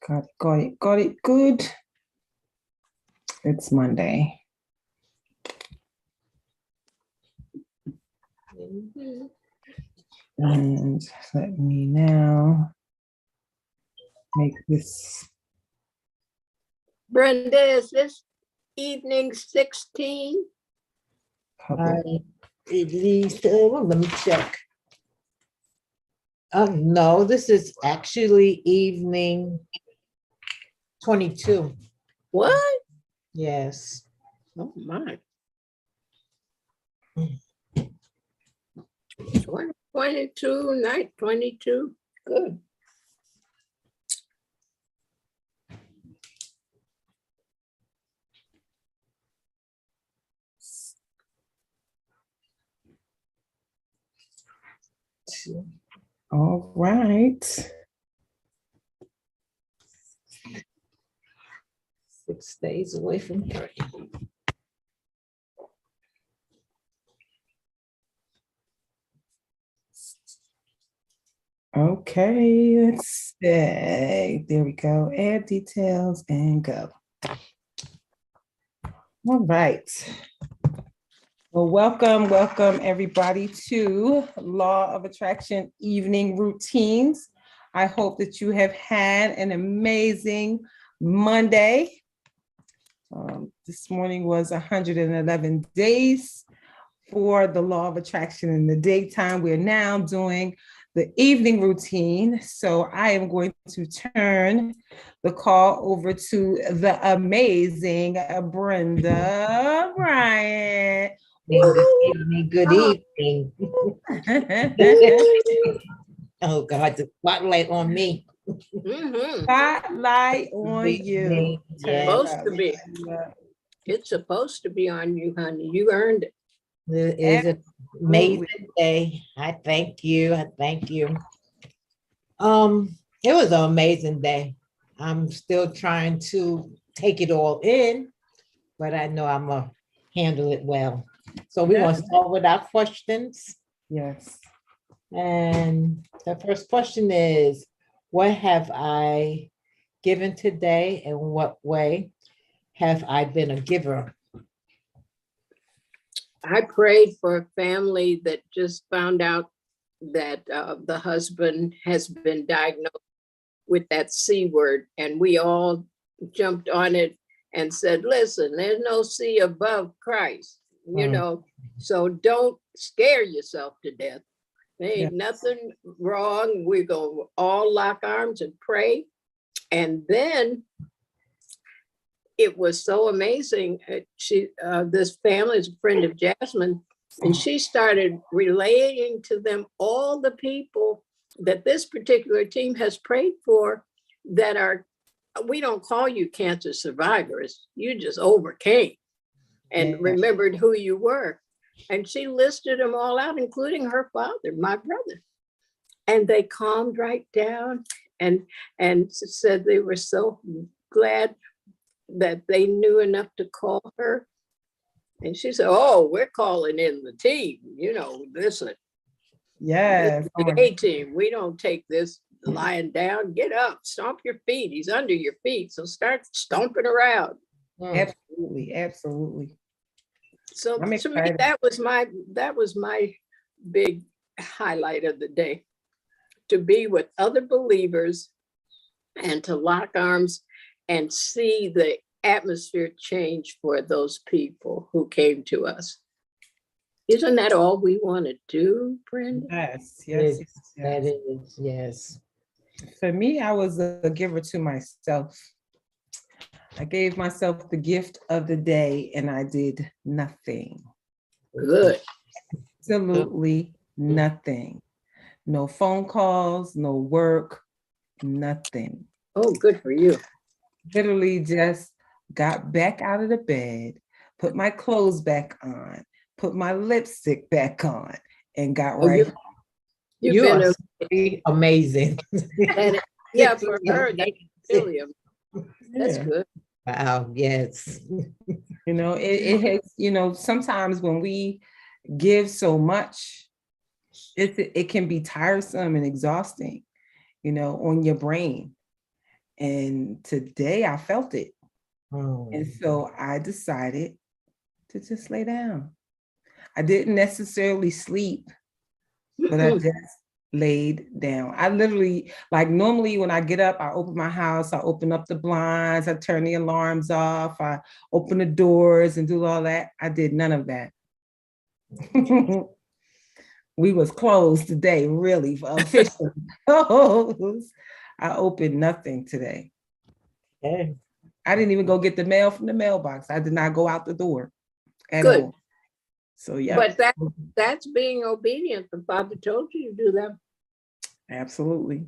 Got it. Good. It's Monday. And let me now make this. Brenda, is this evening 16? Public. At least, well, let me check. No, this is actually evening 22. What? Yes. Oh my. 22, night 22. Good. All right. 6 days away from 30. Okay, let's see. There we go. Add details and go. All right. Well, welcome everybody to Law of Attraction Evening Routines. I hope that you have had an amazing Monday. This morning was 111 days for the Law of Attraction in the daytime. We're now doing the evening routine. So I am going to turn the call over to the amazing Brenda Bryant. Good evening. Oh God, the spotlight on me. Spotlight on you. Supposed to be. It's supposed to be on you, honey. You earned it. It is an amazing day. I thank you. It was an amazing day. I'm still trying to take it all in, but I know I'm gonna handle it well. So we're gonna start with our questions. Yes. And the first question is, what have I given today? And what way have I been a giver? I prayed for a family that just found out that the husband has been diagnosed with that C word. And we all jumped on it and said, listen, there's no C above Christ, you know, so don't scare yourself to death. There ain't nothing wrong. We're going to all lock arms and pray. And then it was so amazing. This family is a friend of Jasmine, and she started relaying to them all the people that this particular team has prayed for that are, we don't call you cancer survivors. You just overcame and remembered who you were. And she listed them all out, including her father, my brother. And they calmed right down and said they were so glad that they knew enough to call her. And she said, oh, we're calling in the team. You know, listen. Yes. The A team. We don't take this lying down. Get up, stomp your feet. He's under your feet. So start stomping around. Absolutely. So to me, that was my big highlight of the day, to be with other believers and to lock arms and see the atmosphere change for those people who came to us. Isn't that all we want to do, Brenda? Yes. That is, yes. For me, I was a giver to myself. I gave myself the gift of the day and I did nothing. Good. Absolutely nothing. No phone calls, no work, nothing. Oh, good for you. Literally just got back out of the bed, put my clothes back on, put my lipstick back on, and got right home. You've been amazing. Yeah, for her, that's good. Wow, yes. You know, it has, you know, sometimes when we give so much, it can be tiresome and exhausting, you know, on your brain. And today I felt it. Mm. And so I decided to just lay down. I didn't necessarily sleep, but I just laid down. I literally, like normally when I get up, I open my house, I open up the blinds, I turn the alarms off, I open the doors and do all that. I did none of that. We was closed today, really, officially. I opened nothing today. Okay. I didn't even go get the mail from the mailbox. I did not go out the door at Good. all. So yeah. But that's being obedient. The Father told you to do that. Absolutely.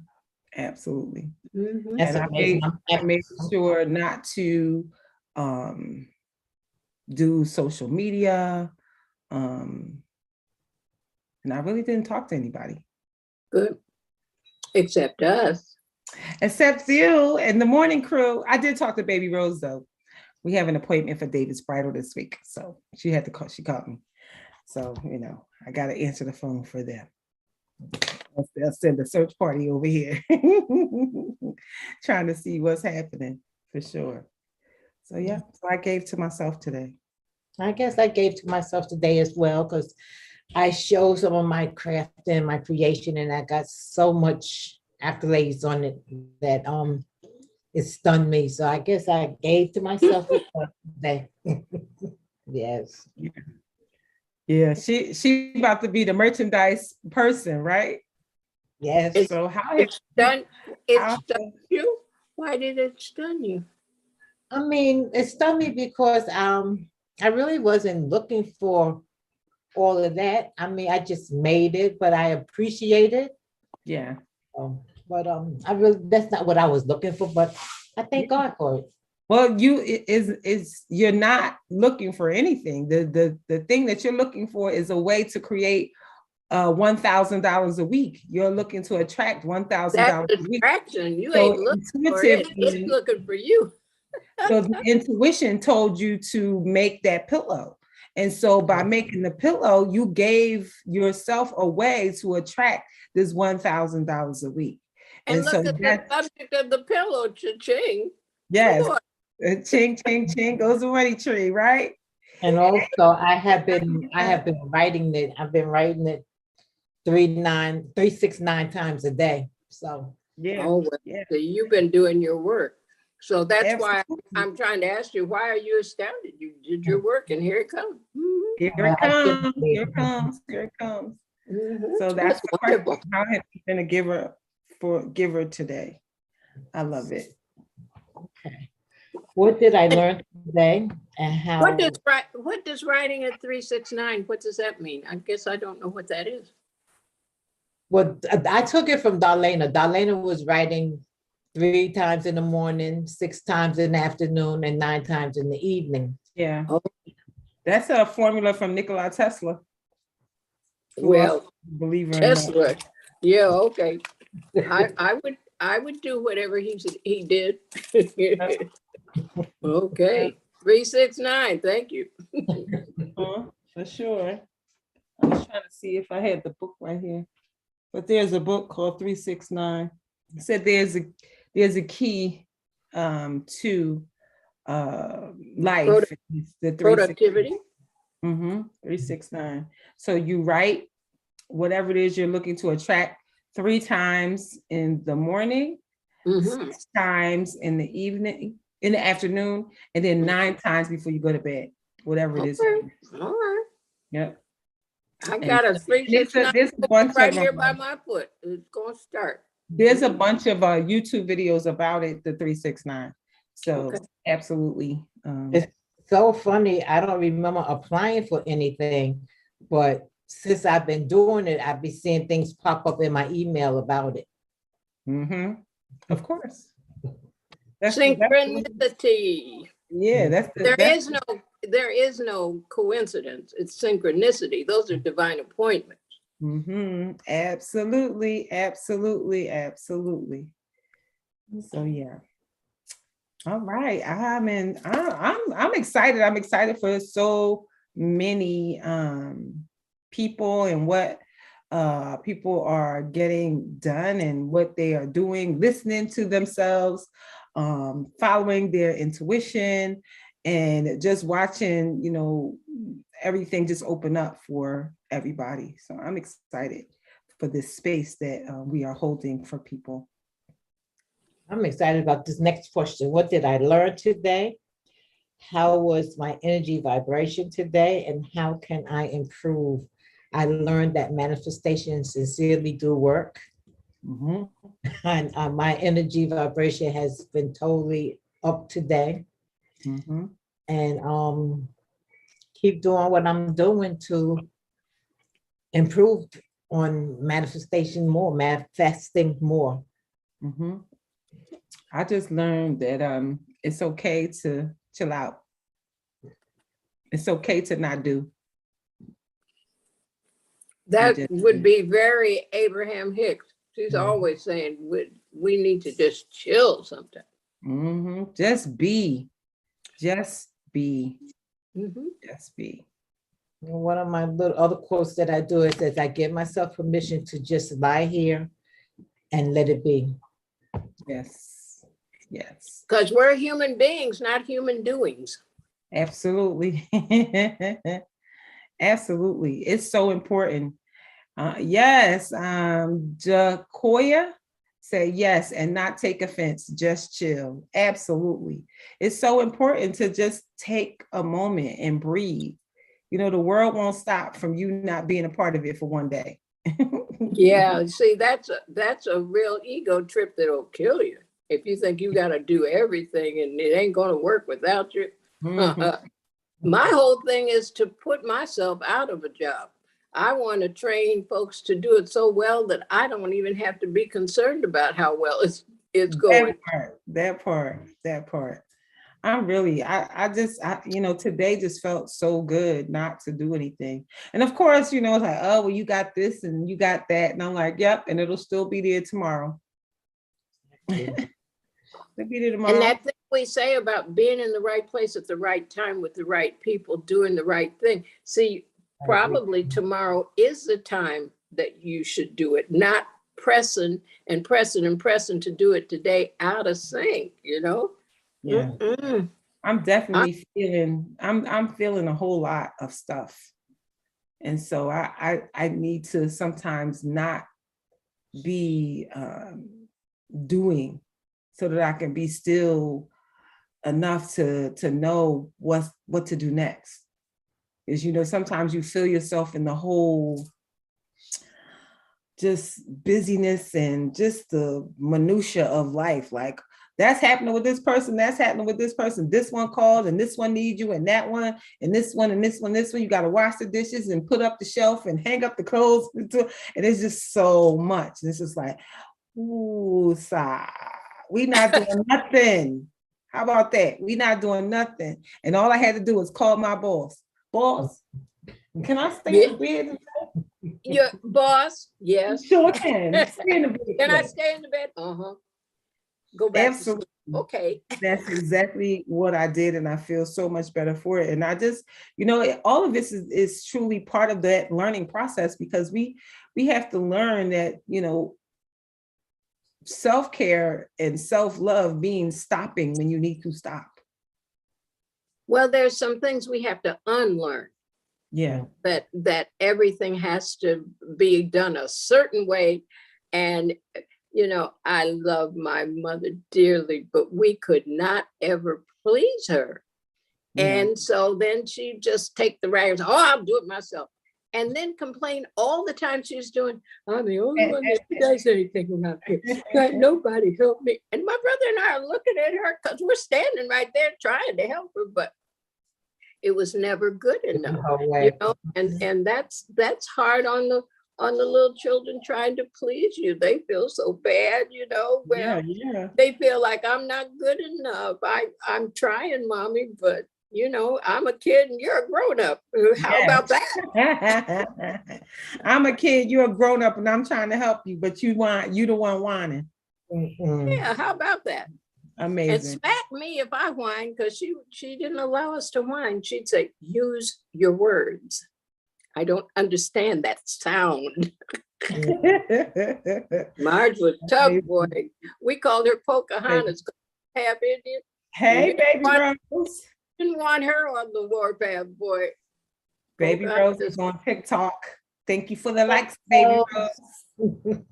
Absolutely. Mhm. That's And amazing. I made sure not to do social media. And I really didn't talk to anybody. Good. Except us. Except you and the morning crew. I did talk to Baby Rose though. We have an appointment for David's bridal this week. So she had to call, she called me. So, you know, I got to answer the phone for them. They'll send a search party over here, trying to see what's happening for sure. So yeah, so I gave to myself today. I guess I gave to myself today as well because I showed some of my craft and my creation, and I got so much accolades on it that it stunned me. So I guess I gave to myself today. Yes. Yeah, she about to be the merchandise person, right? Yes. So how It stunned how- you? Why did it stun you? I mean, it stunned me because I really wasn't looking for all of that. I mean, I just made it, but I appreciate it. yeah. But I really that's not what I was looking for, but I thank God for it. Well, you're not looking for anything. The thing that you're looking for is a way to create $1,000 a week. You're looking to attract $1,000 That's a week. attraction. You So ain't looking for it. It's looking for you. So the intuition told you to make that pillow. And so by making the pillow, you gave yourself a way to attract this $1,000 a week. And so look at the subject of the pillow, cha-ching. yes, ching, ching, ching goes the money tree, right? And also I have been writing it. I've been writing it 369 times a day. So Yeah. Oh, well, Yeah. so you've been doing your work. So that's why Absolutely. I'm trying to ask you, why are you astounded? You did your work and here it comes. Mhm. Here it comes. Here it comes. Here it comes. Mhm. So that's the question. wonderful. How have you been a giver today? I love it. okay. What did I learn today and how What does writing at 369, what does that mean? I guess I don't know what that is. well I took it from Darlaina. Darlaina was writing 3 times in the morning, 6 times in the afternoon, and 9 times in the evening. Yeah. Oh. That's a formula from Nikola Tesla. Well, Believer Tesla. Yeah, okay. I would do whatever he did. Okay. 369. Thank you. For sure. I was trying to see if I had the book right here, but there's a book called 369. It said there's a key to life. It's the Productivity. 369. So you write whatever it is you're looking to attract 3 times in the morning, Mhm. 6 times in the evening, in the afternoon, and then 9 times before you go to bed, whatever it is. Okay. All right. Yep. I got a There's 369 a bunch right of here by my foot. It's gonna start. there's a bunch of YouTube videos about it, the 369. So Okay. absolutely. It's so funny. I don't remember applying for anything, but since I've been doing it, I've been seeing things pop up in my email about it. Of course. Synchronicity. Yeah, There is no coincidence. It's synchronicity. Those are divine appointments. Absolutely, absolutely, absolutely. So yeah. All right. I'm excited. I'm excited for so many people and what people are getting done and what they are doing, listening to themselves, following their intuition, and just watching, everything just open up for everybody. So I'm excited for this space that we are holding for people. I'm excited about this next question. What did I learn today? How was my energy vibration today? And how can I improve? I learned that manifestation sincerely do work. Mhm. And my energy vibration has been totally up today. Mhm. And keep doing what I'm doing to improve on manifesting more. Mhm. I just learned that it's okay to chill out. It's okay to not do. That just- would be very Abraham Hicks. She's Mhm. always saying we need to just chill sometimes. Mhm. Just be. Just be. Mhm. Just be. One of my little other quotes that I do is that I give myself permission to just lie here and let it be. Yes. Yes. Because we're human beings, not human doings. Absolutely. Absolutely. It's so important. Yes. Jacoya say yes and not take offense. Just chill. Absolutely. It's so important to just take a moment and breathe. The world won't stop from you not being a part of it for one day. Yeah, see, that's a real ego trip that'll kill you. If you think you got to do everything and it ain't going to work without you. Mhm. My whole thing is to put myself out of a job. I want to train folks to do it so well that I don't even have to be concerned about how well it's going. That part. Today just felt so good not to do anything. And of course, it's like, oh, well, you got this and you got that. And I'm like, yep, and it'll still be there tomorrow. It'll be there tomorrow. And that thing we say about being in the right place at the right time with the right people doing the right thing. See, probably tomorrow is the time that you should do it, not pressing to do it today out of sync, Yeah. Mm-mm. I'm definitely I'm feeling a whole lot of stuff. And so I need to sometimes not be doing so that I can be still enough to know what to do next. Is sometimes you feel yourself in the whole just busyness and just the minutia of life. Like that's happening with this person, that's happening with this person. This one called and this one needs you and that one and this one and this one. You got to wash the dishes and put up the shelf and hang up the clothes. And it's just so much. This is like, ooh, sigh. We not doing nothing. How about that? We not doing nothing. And all I had to do was call my boss. Boss, can I stay in the bed? Your boss, yes. Sure can. Stay in the bed. Can I stay in the bed? Go back. Absolutely. Okay. That's exactly what I did, and I feel so much better for it. And I just, all of this is truly part of that learning process, because we have to learn that, self-care and self-love means stopping when you need to stop. Well, there's some things we have to unlearn. Yeah. That everything has to be done a certain way. And, I love my mother dearly, but we could not ever please her. Yeah. And so then she'd just take the rags, I'll do it myself. And then complain all the time she's doing, I'm the only one that does anything around here. Got nobody help me. And my brother and I are looking at her because we're standing right there trying to help her, but it was never good enough. And that's hard on the little children trying to please you. They feel so bad, Yeah. they feel like I'm not good enough. I'm trying, mommy, but I'm a kid and you're a grown-up. How about that? I'm a kid, you're a grown-up, and I'm trying to help you, but you the one whining. Yeah, how about that? Amazing. And smack me if I whine, because she didn't allow us to whine. She'd say, use your words. I don't understand that sound. Marge was tough, boy. We called her Pocahontas, half Indian. Hey, baby want- Rose. Didn't want her on the warpath, boy. Baby Rose Pocahontas. is on TikTok. Thank you for the likes, baby Rose. You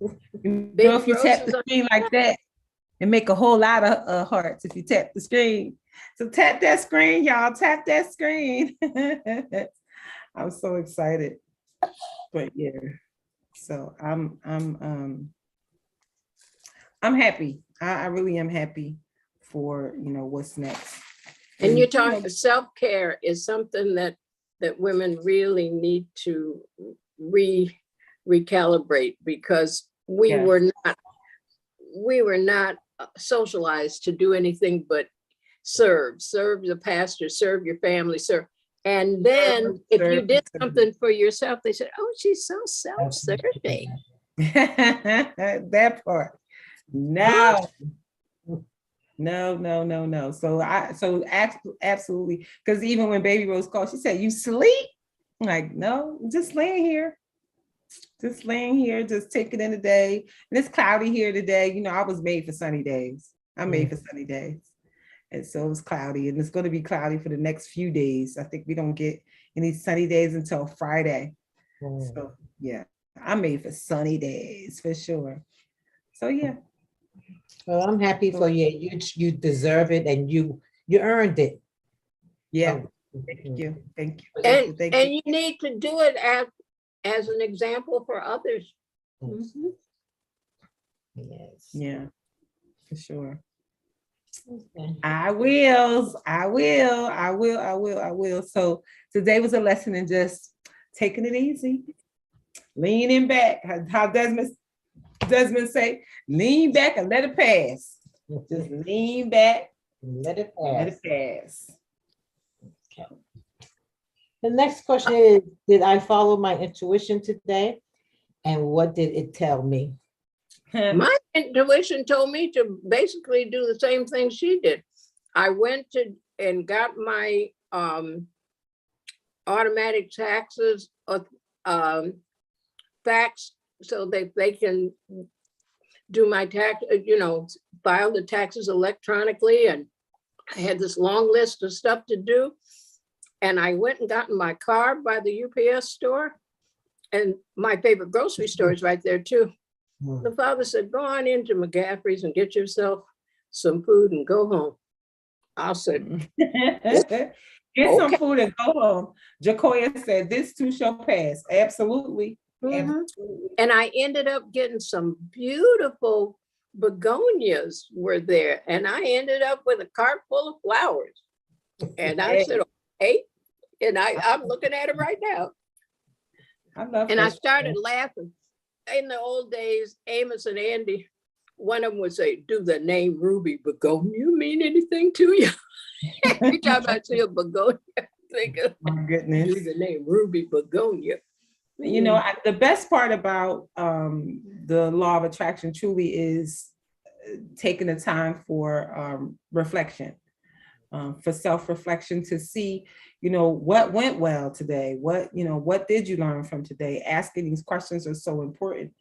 know, if you Rose tap is the on- screen like that, it make a whole lot of hearts if you tap the screen. So tap that screen, y'all. Tap that screen. I'm so excited. But yeah, so I'm happy. I really am happy for what's next. And you're talking self-care is something that women really need to recalibrate, because we were not socialized to do anything but serve the pastor, serve your family, serve. And then if you did something for yourself, they said, oh, she's so self-serving. That part. No. No. So absolutely. Because even when Baby Rose called, she said, you sleep? I'm like, no, just laying here. Just laying here, just taking in the day. And it's cloudy here today. I was made for sunny days. I'm made for sunny days. And so it's cloudy, and it's going to be cloudy for the next few days. I think we don't get any sunny days until Friday. So yeah, I'm made for sunny days for sure. So yeah. Well, I'm happy for you. You deserve it, and you earned it. Yeah. Thank you. And you need to do it as an example for others. Mm-hmm. Yes. Yeah, for sure. Okay. I will. So today was a lesson in just taking it easy, leaning back. How Desmond say, lean back and let it pass. Just lean back, let it pass. Let it pass. Okay. The next question is, did I follow my intuition today? And what did it tell me? My intuition told me to basically do the same thing she did. I went and got my automatic taxes faxed so that they can do my tax, file the taxes electronically. And I had this long list of stuff to do. And I went and got in my car by the UPS store, and my favorite grocery store is right there too. The father said, go on into McGaffrey's and get yourself some food and go home. I said, get some food and go home. Jacoya said, this too shall pass. Absolutely. Absolutely. And I ended up getting some beautiful begonias were there. And I ended up with a cart full of flowers. And I said, okay. And I'm looking at them right now. I started laughing. In the old days, Amos and Andy, one of them would say, do the name Ruby Begonia mean anything to you? Every time I see a begonia, I think of, my goodness, do the name Ruby Begonia. The best part about the law of attraction truly is taking the time for reflection, for self-reflection, to see, what went well today, what did you learn from today. Asking these questions are so important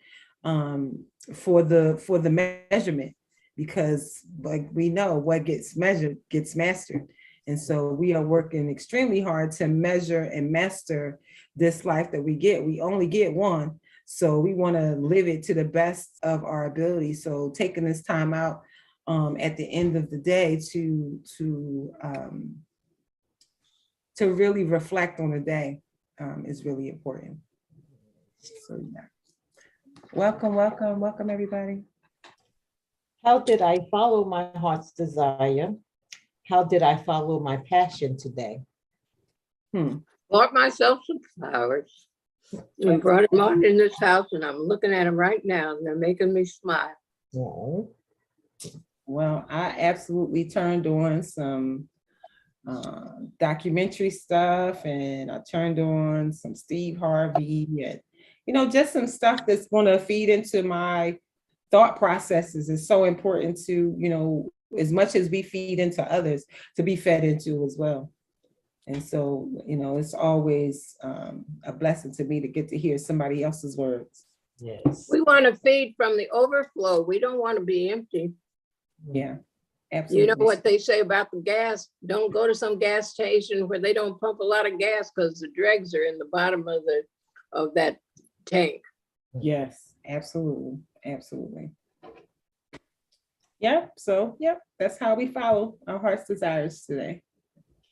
for the measurement, because like we know, what gets measured gets mastered. And so we are working extremely hard to measure and master this life that we get. We only get one. So we want to live it to the best of our ability. So taking this time out at the end of the day to really reflect on the day is really important. So yeah. Welcome everybody. How did I follow my heart's desire? How did I follow my passion today? Bought myself some flowers and brought them on in this house, and I'm looking at them right now, and they're making me smile. Oh. Well, I absolutely turned on some documentary stuff, and I turned on some Steve Harvey, and just some stuff that's going to feed into my thought processes. Is so important to, as much as we feed into others, to be fed into as well. And so, it's always a blessing to me to get to hear somebody else's words. Yes. We want to feed from the overflow. We don't want to be empty. Yeah, You absolutely. know what they say about the gas? Don't go to some gas station where they don't pump a lot of gas because the dregs are in the bottom of that tank. Yes, absolutely, absolutely. Yeah, so, yep, that's how we follow our heart's desires today.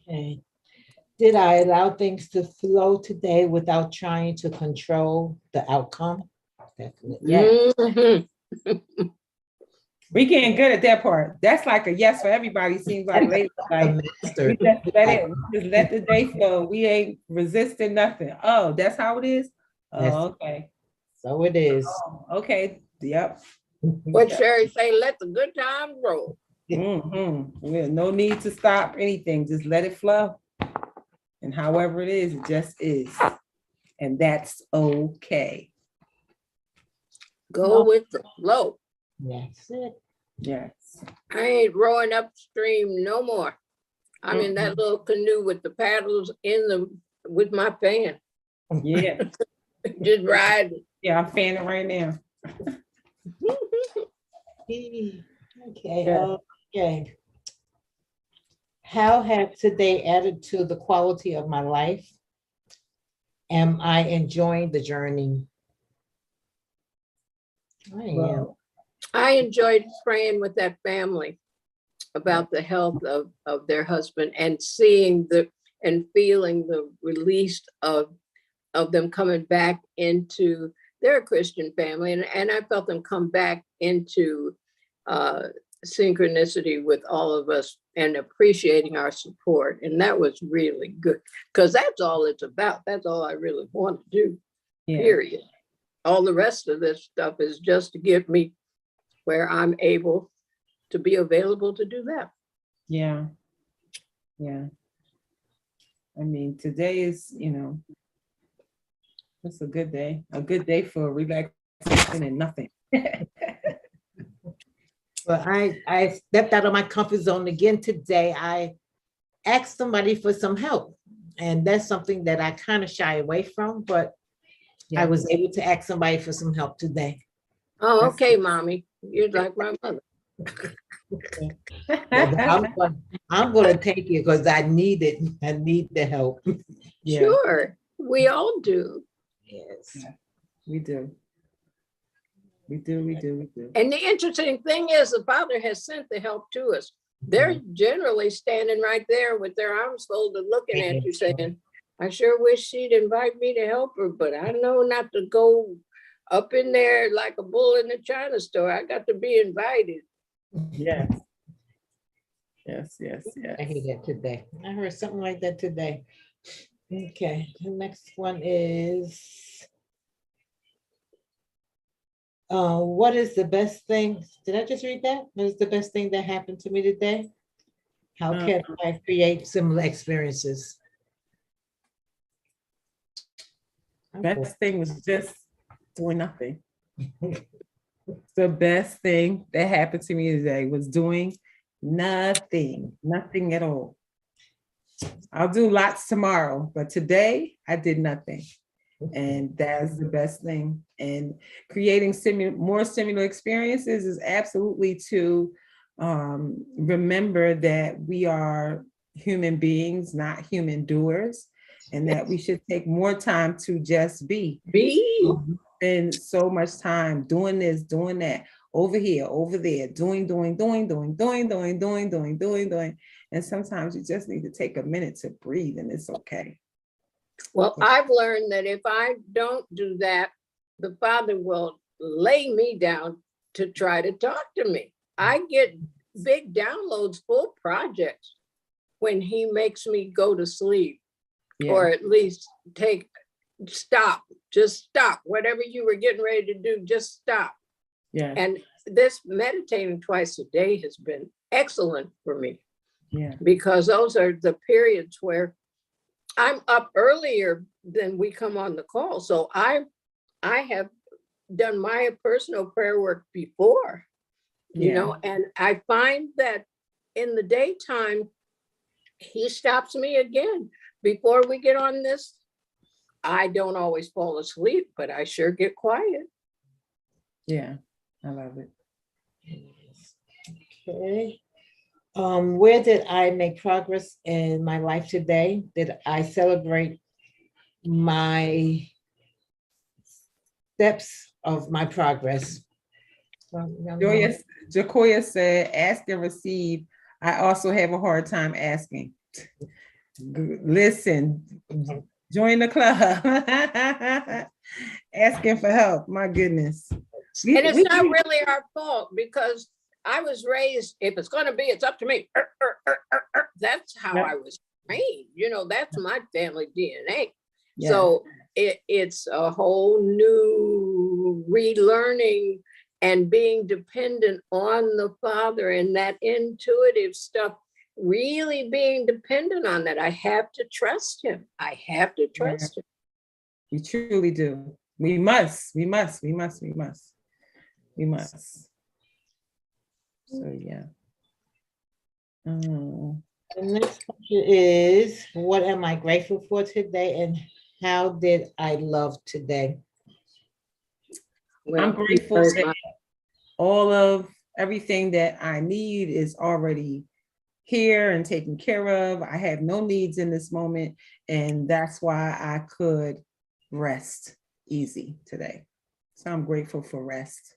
Okay. Did I allow things to flow today without trying to control the outcome? Definitely. Yeah. Mhm. We getting good at that part. That's like a yes for everybody, seems like lately. Like, Master. we just let it, just let the day flow. We ain't resisting nothing. Oh, that's how it is? Yes. Oh, okay. So it is. Oh, okay, yep. What Sherry say, let the good times roll. Mm-hmm. No need to stop anything. Just let it flow. And however it just is. And that's okay. Go with the flow. That's it. Yes. I ain't rowing upstream no more. I'm in that little canoe with the paddles with my fan. Yeah. Just riding. Yeah, I'm fanning right now. Okay. Yeah. Okay. How has today added to the quality of my life? Am I enjoying the journey? I am. Well, I enjoyed praying with that family about the health of their husband and seeing and feeling the release of them coming back into their Christian family. And I felt them come back into synchronicity with all of us and appreciating our support. And that was really good because that's all it's about. That's all I really want to do, yeah. period. All the rest of this stuff is just to get me where I'm able to be available to do that. Yeah. Yeah. I mean, today is, it's a good day for relaxation and nothing. But I stepped out of my comfort zone again today. I asked somebody for some help. And that's something that I kind of shy away from, but I was able to ask somebody for some help today. Oh, okay, mommy. You're like my mother. I'm going to take it because I need it. I need the help. Yeah. Sure, we all do. Yes. Yeah, we do. We do. And the interesting thing is the Father has sent the help to us. They're generally standing right there with their arms folded, looking at you saying, I sure wish she'd invite me to help her, but I know not to go up in there like a bull in the China store. I got to be invited. Yes. Yes. I hear that today. I heard something like that today. Okay, the next one is, what is the best thing? Did I just read that? What is the best thing that happened to me today? How can I create similar experiences? Best thing was just doing nothing. The best thing that happened to me today was doing nothing at all. I'll do lots tomorrow, but today I did nothing. And that's the best thing. And creating more similar experiences is absolutely to remember that we are human beings, not human doers, and that we should take more time to just be. Spend so much time doing this, doing that, over here, over there, doing. And sometimes you just need to take a minute to breathe, and it's okay. Well, I've learned that if I don't do that, the Father will lay me down to try to talk to me. I get big downloads, full projects when he makes me go to sleep, or at least just stop. Whatever you were getting ready to do, just stop. Yeah. And this meditating twice a day has been excellent for me. Yeah. Because those are the periods where I'm up earlier than we come on the call. So I have done my personal prayer work before, and I find that in the daytime, he stops me again. Before we get on this, I don't always fall asleep, but I sure get quiet. Yeah, I love it. Okay. Where did I make progress in my life today? Did I celebrate my steps of my progress? Joya, Jacoya said, ask and receive. I also have a hard time asking. Listen, join the club. Asking for help. My goodness. And it's not really our fault because I was raised, if it's going to be, it's up to me. That's how I was trained. You know, that's my family DNA. Yeah. So it's a whole new relearning and being dependent on the Father and that intuitive stuff, really being dependent on that. I have to trust him. I have to trust him. We truly do. We must. So yeah. The next question is, what am I grateful for today and how did I love today? Well, I'm grateful that all of everything that I need is already here and taken care of. I have no needs in this moment, and that's why I could rest easy today. So I'm grateful for rest.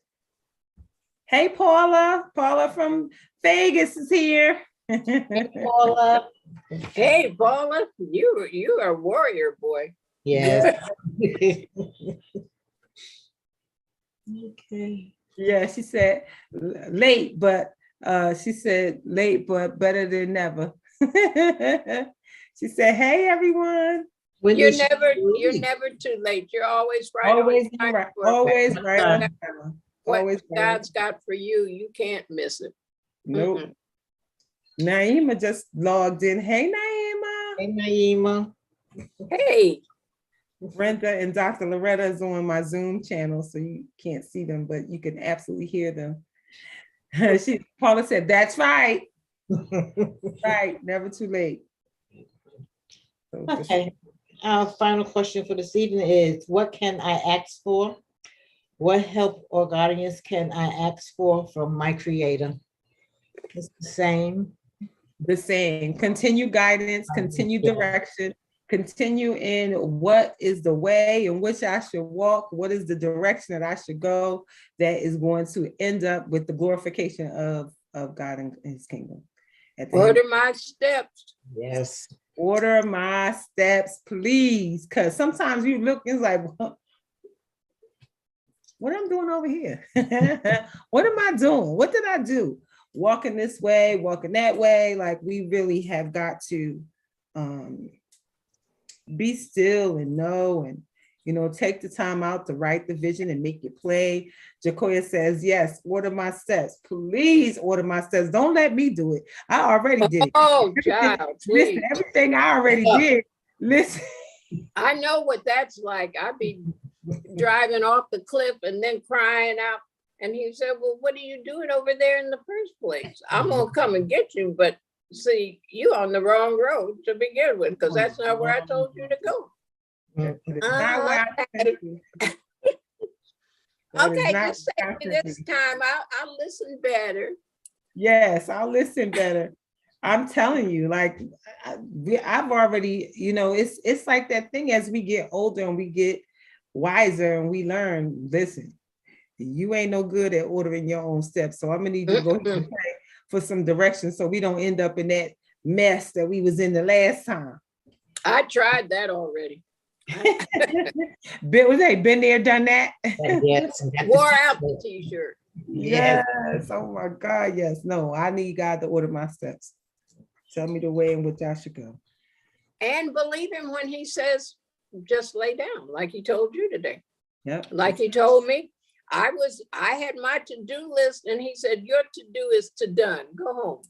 Hey, Paula. Paula from Vegas is here. Hey, Paula. Hey, Paula. You are a warrior, boy. Yes. Okay. Yeah, she said late, but better than never. She said, hey, everyone. You're never too late. You're always right. Always right. Always right. What God's got for you, you can't miss it. Nope. Mm-mm. Naima just logged in. Hey, Naima. Hey, Naima. Hey. Brenda and Dr. Loretta is on my Zoom channel, so you can't see them, but you can absolutely hear them. Paula said, that's right. Right, never too late. So okay. Our final question for this evening is, what can I ask for? What help or guidance can I ask for from my creator? It's the same. The same. Continue guidance, continue direction, continue in what is the way in which I should walk, what is the direction that I should go that is going to end up with the glorification of God and his kingdom. Order my steps. Yes. Order my steps, please. Because sometimes you look, it's like, what I'm doing over here? What am I doing? What did I do? Walking this way, walking that way. Like, we really have got to be still and know, and take the time out to write the vision and make it play. Jacoya says, yes, order my steps. Please order my steps. Don't let me do it. I already did it. Oh, child. Listen, everything I already did. Listen. I know what that's like. I'd be driving off the cliff and then crying out. And he said, well, what are you doing over there in the first place? I'm going to come and get you. But see, you on the wrong road to begin with, because that's not where I told you to go. Okay, just say this time. I'll listen better. Yes, I'll listen better. I'm telling you, like, I've already, it's like that thing as we get older and we get wiser and we learn, listen, you ain't no good at ordering your own steps. So I'm gonna need you to go ahead and pray for some direction so we don't end up in that mess that we was in the last time. I tried that already. Been there, done that. Yes. Wore out the t-shirt. Yes. Oh my God. Yes. No, I need God to order my steps. Tell me the way in which I should go. And believe him when he says, just lay down, like he told you today. Yep. Like he told me. I had my to-do list and he said, your to-do is to done. Go home.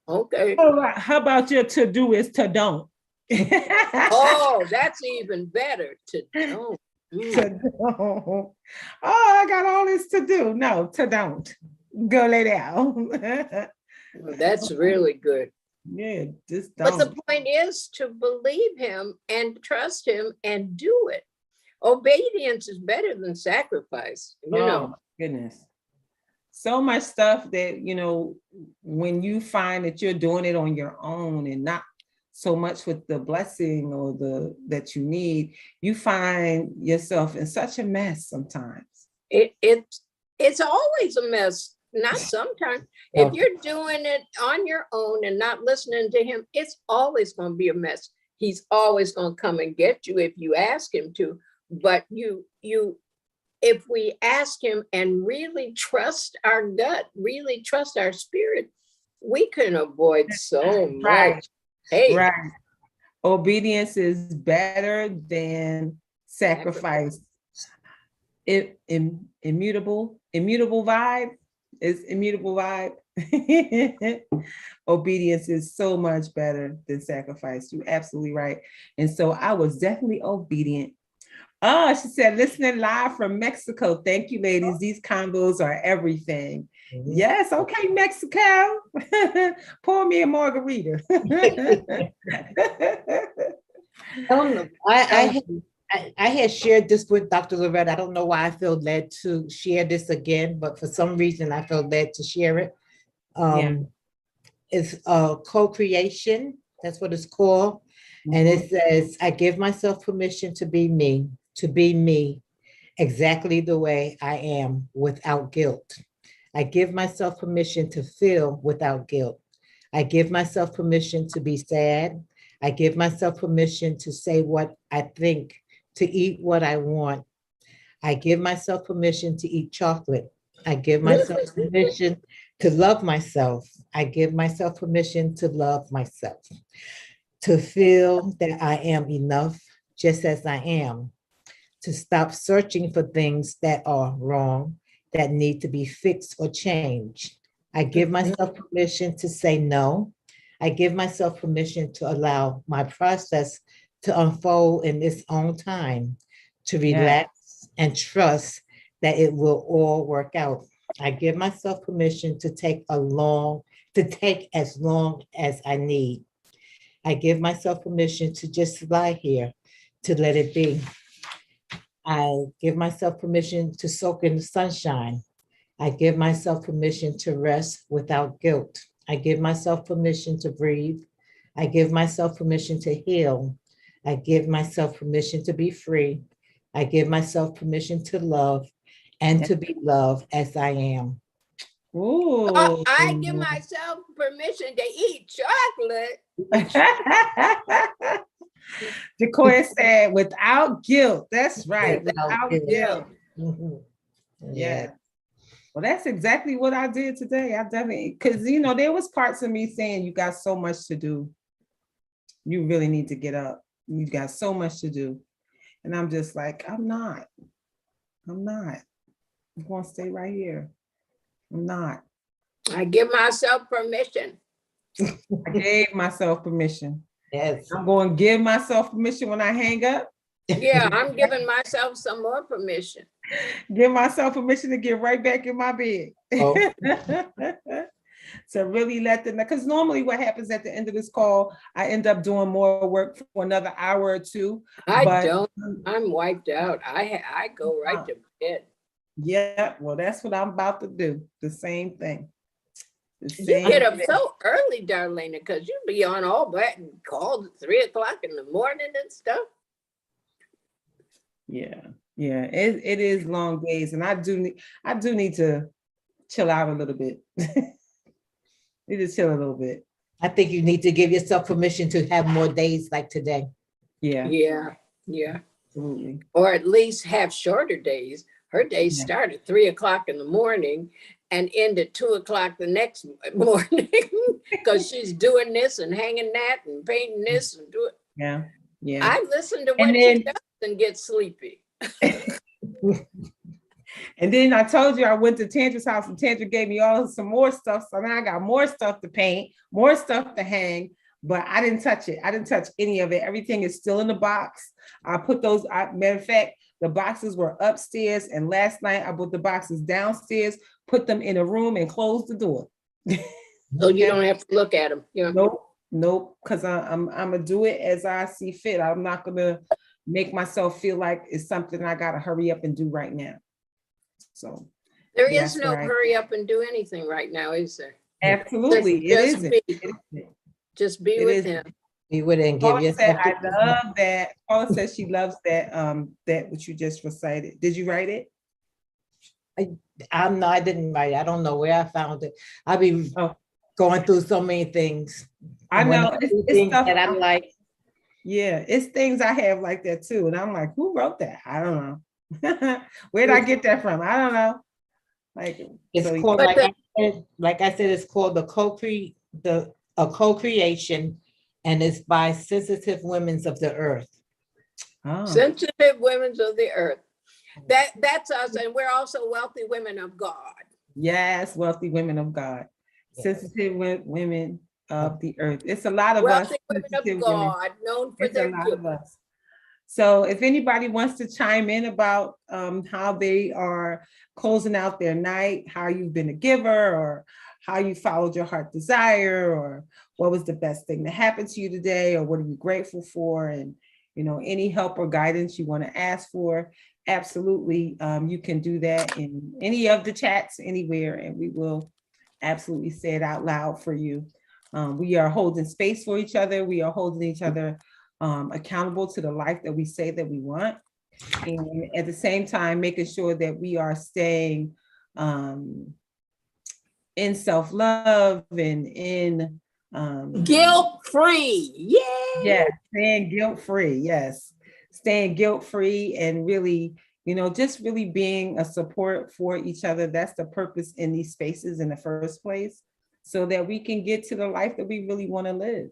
Okay. How about your to-do is to don't? Oh, that's even better. To don't. To don't. Oh, I got all this to do. No, to don't. Go lay down. Well, that's really good. Yeah, just don't. But the point is to believe him and trust him and do it. Obedience is better than sacrifice, you Oh know. my goodness. So much stuff that, when you find that you're doing it on your own and not so much with the blessing or that you need, you find yourself in such a mess sometimes. It's always a mess, not sometimes. If you're doing it on your own and not listening to him, it's always going to be a mess. He's always going to come and get you if you ask him to. But if we ask him and really trust our gut, really trust our spirit, we can avoid so much. Right. Hey, Right. Obedience is better than sacrifice. Immutable vibe is immutable vibe. Obedience is so much better than sacrifice. You're absolutely right. And so I was definitely obedient. Oh, she said, listening live from Mexico. Thank you, ladies. These combos are everything. Yes. Okay, Mexico. Pour me a margarita. I had shared this with Dr. Loretta. I don't know why I feel led to share this again, but for some reason I felt led to share it. It's co-creation. That's what it's called. And it says, I give myself permission to be me exactly the way I am without guilt. I give myself permission to feel without guilt. I give myself permission to be sad. I give myself permission to say what I think, to eat what I want. I give myself permission to eat chocolate. I give myself permission to love myself. I give myself permission to love myself, to feel that I am enough just as I am, to stop searching for things that are wrong, that need to be fixed or changed. I give myself permission to say no. I give myself permission to allow my process to unfold in its own time, to relax and trust that it will all work out. I give myself permission to take as long as I need. I give myself permission to just lie here, to let it be. I give myself permission to soak in the sunshine. I give myself permission to rest without guilt. I give myself permission to breathe. I give myself permission to heal. I give myself permission to be free. I give myself permission to love and to be loved as I am. Ooh. I give myself permission to eat chocolate. Decoya said, without guilt. That's right. Without guilt. Yeah. Well, that's exactly what I did today. I definitely, because, there was parts of me saying, you got so much to do. You really need to get up. You got so much to do. And I'm just like, I'm not. I'm going to stay right here. I'm not. I give myself permission. I gave myself permission. Yes. I'm going to give myself permission when I hang up. Yeah, I'm giving myself some more permission. Give myself permission to get right back in my bed. Oh. To really let them know. Because normally what happens at the end of this call, I end up doing more work for another hour or two. I'm wiped out. I go right to bed. Yeah, well, that's what I'm about to do. The same thing. You get up so early, Darlaina, because you be on all that and called at 3 o'clock in the morning and stuff. Yeah, it is long days, and I do need to chill out a little bit. Need to chill a little bit. I think you need to give yourself permission to have more days like today. Yeah. Absolutely. Or at least have shorter days. Her days start at 3 o'clock in the morning and end at 2 o'clock the next morning because she's doing this and hanging that and painting this and doing. Yeah. I listen to what she does and get sleepy. And then I told you I went to Tandra's house and Tandra gave me some more stuff. So now I got more stuff to paint, more stuff to hang, but I didn't touch it. I didn't touch any of it. Everything is still in the box. I put those, matter of fact, the boxes were upstairs. And last night I put the boxes downstairs, put them in a room and closed the door. So you don't have to look at them. Nope. Because I'm going to do it as I see fit. I'm not going to make myself feel like it's something I gotta hurry up and do right now. So There that's is no right. hurry up and do anything right now, is there? Absolutely, it Just isn't. be. It isn't. Just be It with isn't. him. You wouldn't give Paula said, yourself. I love that. Paula says she loves that, that what you just recited. Did you write it? I didn't write it. I don't know where I found it. I be Oh, going through so many things. I And when know. I It's, do it's things stuff. that I'm like, Yeah, it's things I have like that too. And I'm like, who wrote that? I don't know. Where'd I get that from? I don't know. Like, it's so called, But like I said, it's called a co-creation, and it's by Sensitive Women's of the Earth. oh, sensitive women of the earth. That's us, and we're also wealthy women of God. yes, wealthy women of God, Yes. sensitive women of the earth. It's a lot of us. Wealthy women of Sensitive women. God, known for It's a their lot of giving. us. So if anybody wants to chime in about how they are closing out their night, how you've been a giver, or how you followed your heart desire, or what was the best thing that happened to you today, or what are you grateful for, and any help or guidance you want to ask for, absolutely, you can do that in any of the chats anywhere, and we will absolutely say it out loud for you. We are holding space for each other. We are holding each other accountable to the life that we say that we want. And at the same time, making sure that we are staying in self-love and in Guilt-free. Yay! yeah, staying guilt-free. Yes, staying guilt-free and really, just really being a support for each other. That's the purpose in these spaces in the first place, so that we can get to the life that we really want to live.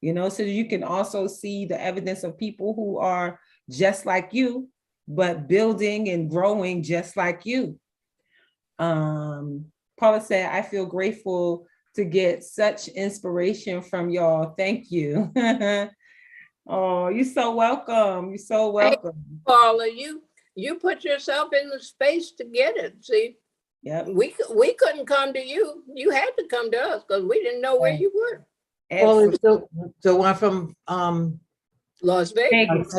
So that you can also see the evidence of people who are just like you, but building and growing just like you. Paula said, I feel grateful to get such inspiration from y'all. Thank you. Oh, you're so welcome. You're so welcome. Hey, Paula, you put yourself in the space to get it. See, Yep. we couldn't come to you. You had to come to us because we didn't know where you were. Well, it's the one from Las Vegas.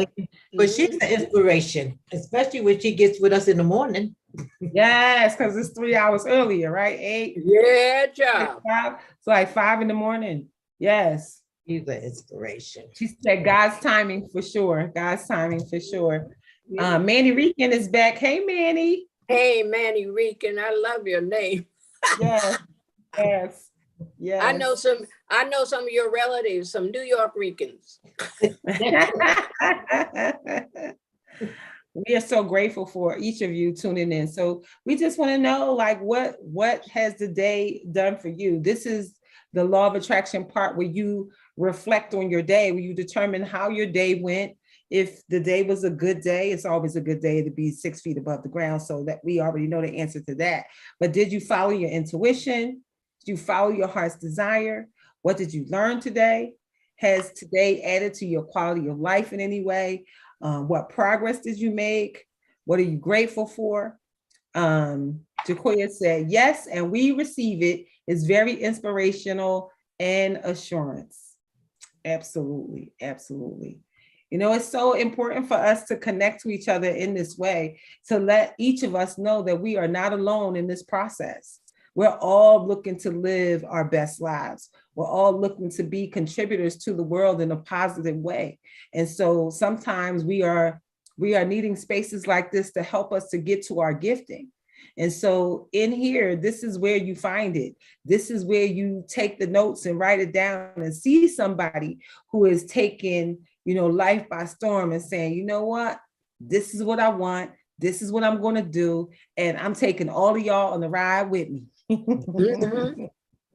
but she's the inspiration, especially when she gets with us in the morning. Yes, because it's 3 hours earlier, right? 8. Yeah, job. 5. It's like 5 in the morning. Yes. She's the inspiration. She said God's timing for sure. God's timing for sure. Manny Rican is back. Hey, Manny. Hey, Manny Rican, I love your name. Yes, yes, yes. I know some of your relatives, some New York Ricans. We are so grateful for each of you tuning in. So we just want to know, like, what has the day done for you? This is the law of attraction part where you reflect on your day, where you determine how your day went. If the day was a good day, it's always a good day to be 6 feet above the ground, so that we already know the answer to that. But did you follow your intuition? Did you follow your heart's desire? What did you learn today? Has today added to your quality of life in any way? What progress did you make? What are you grateful for? Jacoya said, yes, and we receive it. It's very inspirational and assurance. Absolutely, absolutely. It's so important for us to connect to each other in this way, to let each of us know that we are not alone in this process. We're all looking to live our best lives. We're all looking to be contributors to the world in a positive way. And so sometimes we are needing spaces like this to help us to get to our gifting. And so in here, this is where you find it. This is where you take the notes and write it down and see somebody who is taking, life by storm and saying, you know what, this is what I want. This is what I'm going to do. And I'm taking all of y'all on the ride with me. Mm-hmm.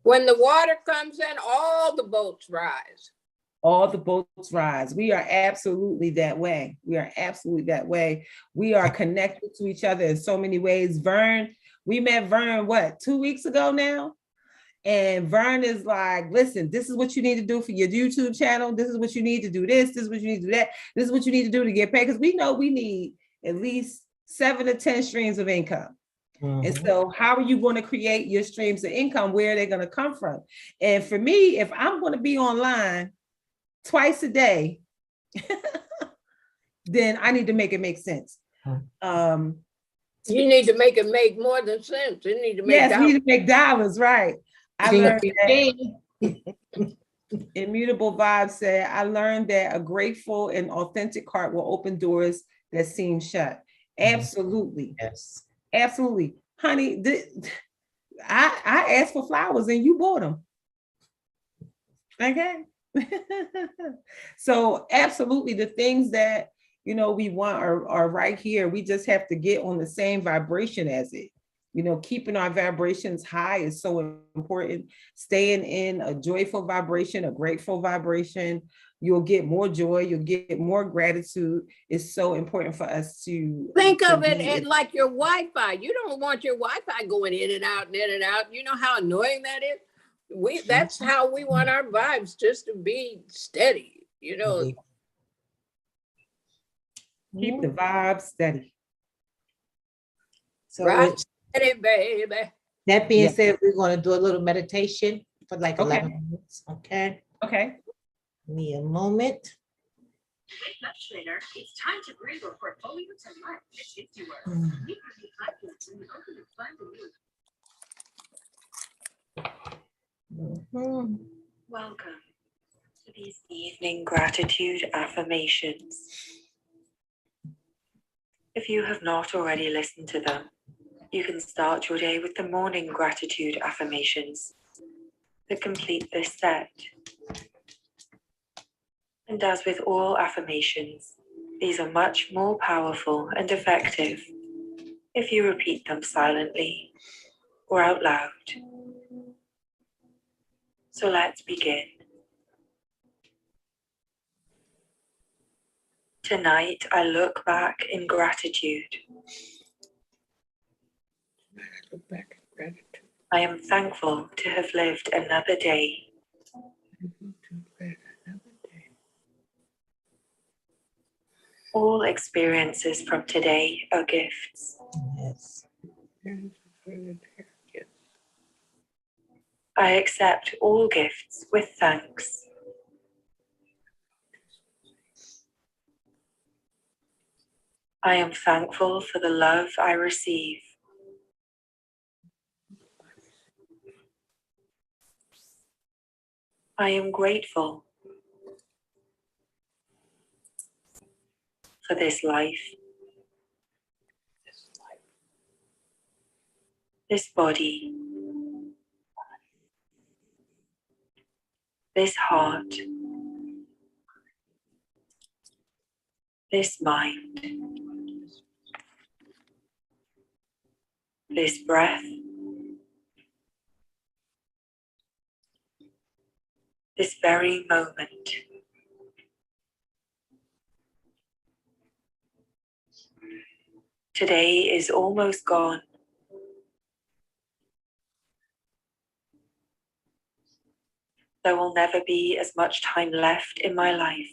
When the water comes in, all the boats rise. All the boats rise. We are absolutely that way. We are absolutely that way. We are connected to each other in so many ways. We met Vern, 2 weeks ago now? And Vern is like, listen, this is what you need to do for your YouTube channel. This is what you need to do this. This is what you need to do that. This is what you need to do to get paid. Because we know we need at least 7 to 10 streams of income. Mm-hmm. And so how are you going to create your streams of income? Where are they going to come from? And for me, if I'm going to be online twice a day, then I need to make it make sense. You need to make it make more than sense. You need to make Yes, we need to make dollars, right? I learned that Immutable Vibes said, I learned that a grateful and authentic heart will open doors that seem shut. Absolutely. Yes. Absolutely. Honey, I asked for flowers and you bought them. Okay. So absolutely the things that we want are right here. We just have to get on the same vibration as it. Keeping our vibrations high is so important. Staying in a joyful vibration, a grateful vibration, you'll get more joy, you'll get more gratitude. It's so important for us to think of it like your Wi-Fi. You don't want your Wi-Fi going in and out and in and out. You know how annoying that is? That's how we want our vibes, just to be steady, Keep the vibe steady. So right, steady, baby. that being said, we're going to do a little meditation for like 11 Okay. minutes. Okay. Okay. Give me a moment. Wake up, trader. It's time to bring your portfolio to life. It's yours. Meet the confidence and open your fund new. Welcome to these evening gratitude affirmations. If you have not already listened to them, you can start your day with the morning gratitude affirmations that complete this set. And as with all affirmations, these are much more powerful and effective if you repeat them silently or out loud. So let's begin. Tonight, I look back in gratitude. I am thankful to have lived another day. All experiences from today are gifts. Yes. I accept all gifts with thanks. I am thankful for the love I receive. I am grateful for this life, this body, this heart, this mind, this breath, this very moment. Today is almost gone. There will never be as much time left in my life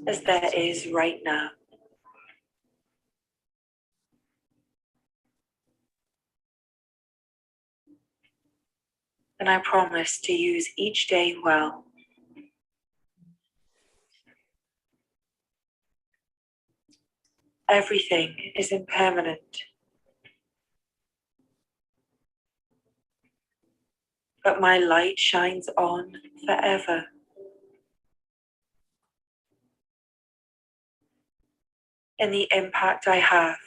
as there is right now. And I promise to use each day well. Everything is impermanent. But my light shines on forever. In the impact I have,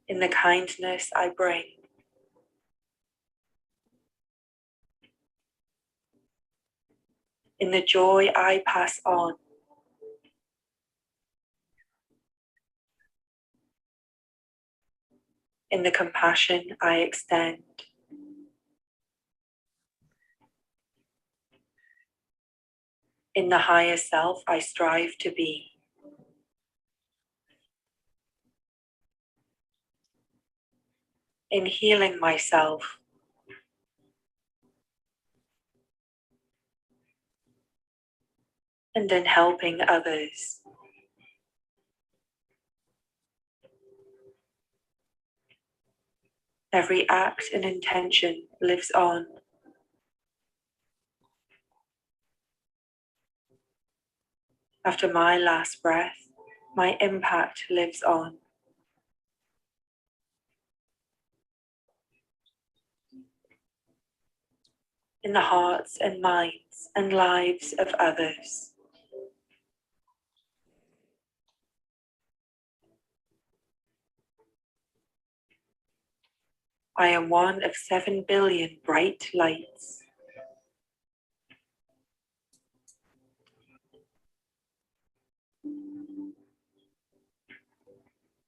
in the kindness I bring, in the joy I pass on, in the compassion I extend. In the higher self I strive to be. In healing myself. And in helping others. Every act and intention lives on. After my last breath, my impact lives on. In the hearts and minds and lives of others. I am one of 7 billion bright lights.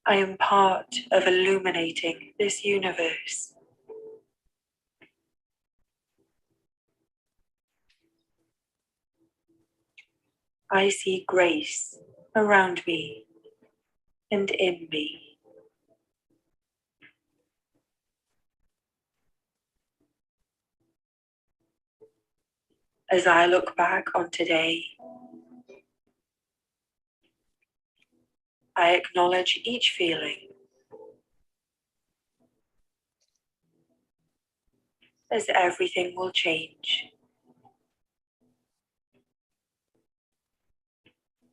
I am part of illuminating this universe. I see grace around me and in me. As I look back on today, I acknowledge each feeling as everything will change.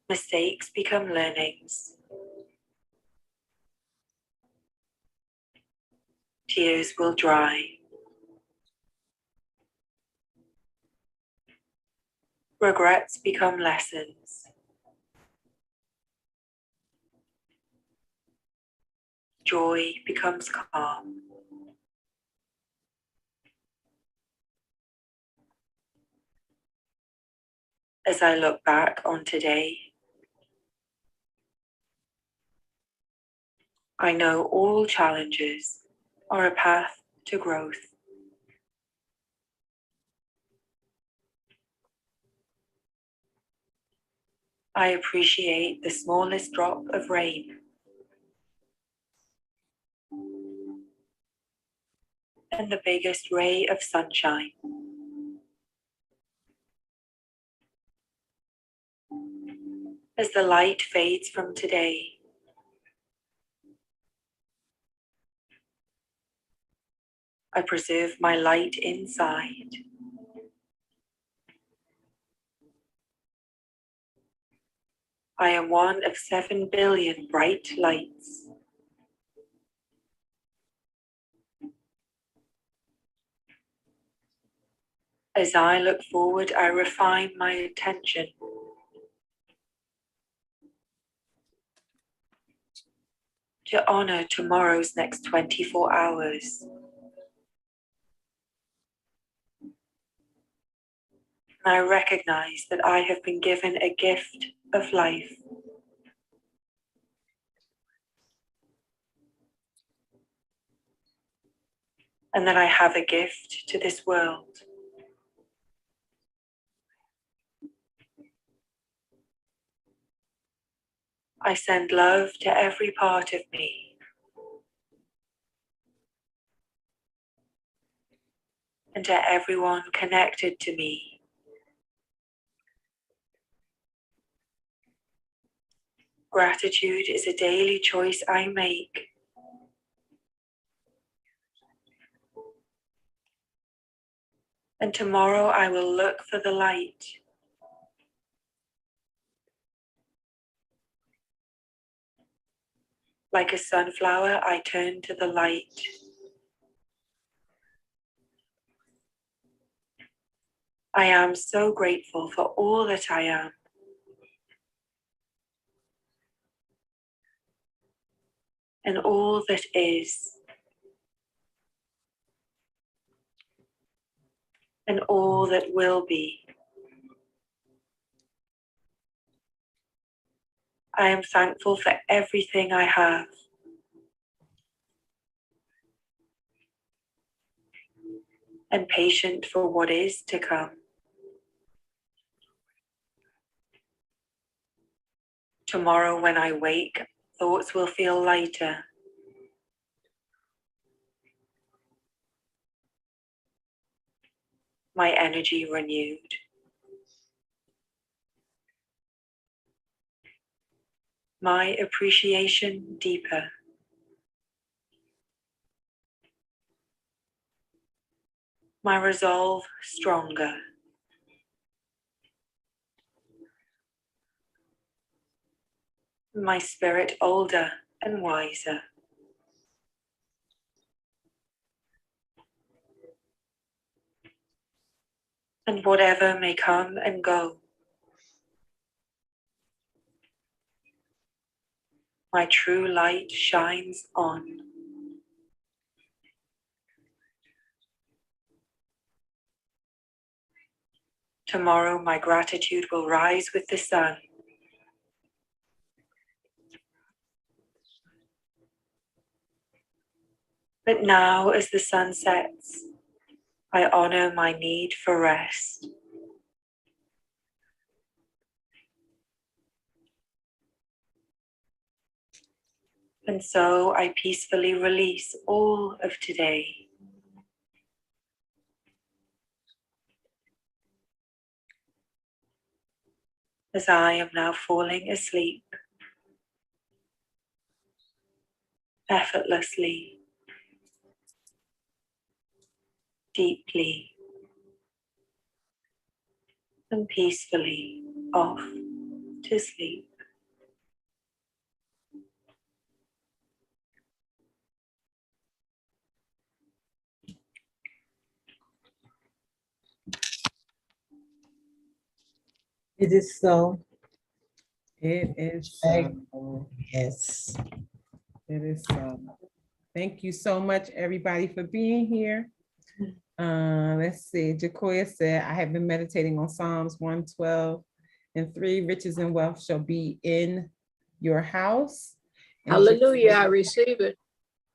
Mistakes become learnings. Tears will dry. Regrets become lessons. Joy becomes calm. As I look back on today, I know all challenges are a path to growth. I appreciate the smallest drop of rain and the biggest ray of sunshine. As the light fades from today, I preserve my light inside. I am one of 7 billion bright lights. As I look forward, I refine my attention. To honor tomorrow's next 24 hours. And I recognize that I have been given a gift of life. And that I have a gift to this world. I send love to every part of me. And to everyone connected to me. Gratitude is a daily choice I make. And tomorrow I will look for the light. Like a sunflower, I turn to the light. I am so grateful for all that I am. And all that is. And all that will be. I am thankful for everything I have. And patient for what is to come. Tomorrow when I wake, thoughts will feel lighter. My energy renewed. My appreciation deeper. My resolve stronger. my spirit older and wiser. And whatever may come and go, my true light shines on. Tomorrow my gratitude will rise with the sun. But now as the sun sets, I honor my need for rest. And so I peacefully release all of today. As I am now falling asleep, effortlessly, deeply, and peacefully off to sleep. It is so. It is Right. so. Yes. It is so. Thank you so much, everybody, for being here. Let's see. Jacoya said, I have been meditating on Psalms 112:3. Riches and wealth shall be in your house. And Hallelujah, I receive it.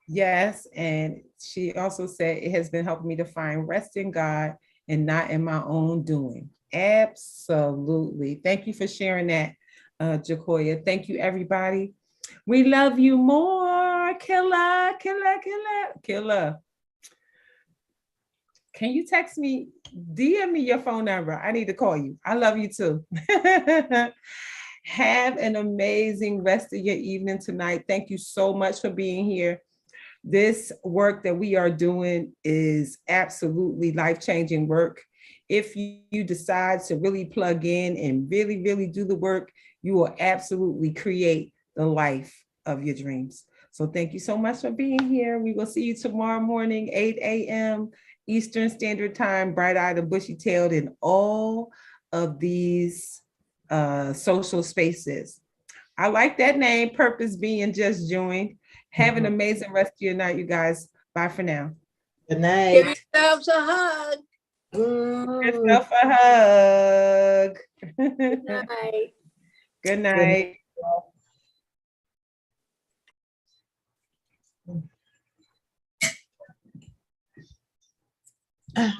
yes, and she also said it has been helping me to find rest in God and not in my own doing. Absolutely. Thank you for sharing that, Jacoya. Thank you, everybody. We love you more. Killer, killer, killer, killer. Can you text me, DM me your phone number? I need to call you. I love you too. Have an amazing rest of your evening tonight. Thank you so much for being here. This work that we are doing is absolutely life-changing work. If you decide to really plug in and really, really do the work, you will absolutely create the life of your dreams. So thank you so much for being here. We will see you tomorrow morning, 8 a.m. Eastern Standard Time, bright-eyed and bushy-tailed in all of these social spaces. I like that name, Purpose Being Just Joined. Have an amazing rest of your night, you guys. Bye for now. Good Give night. yourselves a hug. Mm. Yourself a hug. Good night. Good night. Good